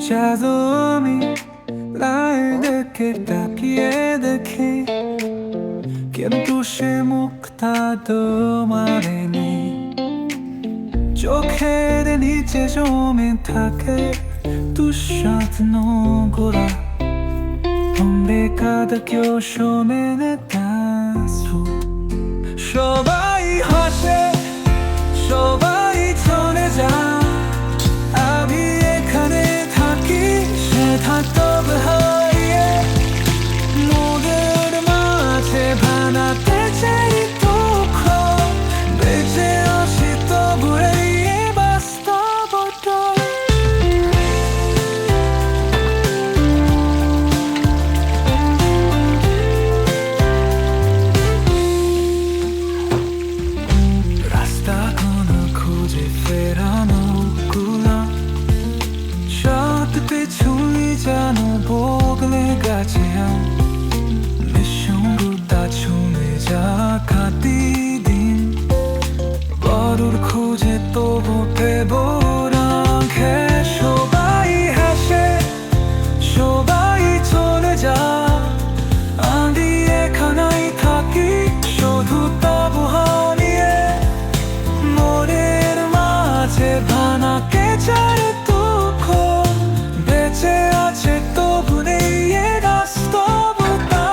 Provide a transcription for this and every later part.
চাঁদও আমি লাইন দেখে তাকিয়ে দেখি, কিন্তু সে মুখটা তোমারেনি। চোখের নিচে জমে থাকে দুঃস্বপ্ন গোলা, pecado que eu chome নেতাছো। সবাই হাসে, সবাই চলে যায়, আমি এখানে থাকি সেটা তবে হারিয়ে। মোদের মাঝে বানাতে চাই দুঃখ, বেঁচে আছি তবু এই বাস্তবতা। জানো বগলে গেছে নিঃসঙ্গতা ছুঁয়ে যা খাতি দিন, বড়ুর খুঁজে তবু পেব রাখে। সবাই হাসে, সবাই চলে যা, আমি এখানেই থাকি শুধু তবু হারিয়ে। মনের মাঝে ভানাকে চার দুঃখ, বেঁচে আছে তবু নেই এ বাস্তবতা।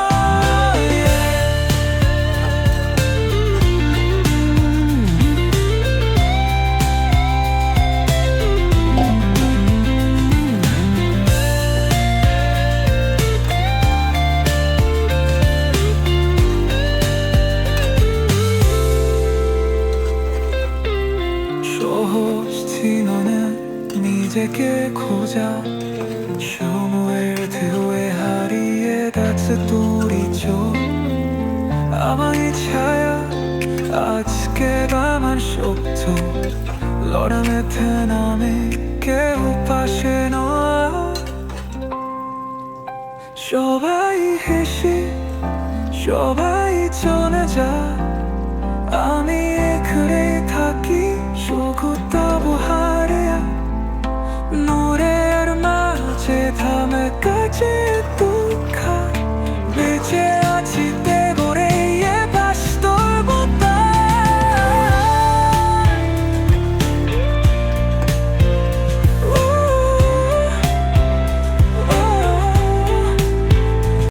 সহজ ছিল না নিজেকে খোঁজা, সময়ের ঢেউয়ে হারিয়ে গেছে তোরই চোখ। আমার ছায়া আজকে আমার সত্য, লড়ামেতে নামে কেউ পাশে নয়। সবাই হেসে, সবাই চলে যায়, আমি এখানে থাকি শুধু তবু হারিয়ে। নূরের মাঝে থামে কাছে দুঃখ, বেঁচে আছি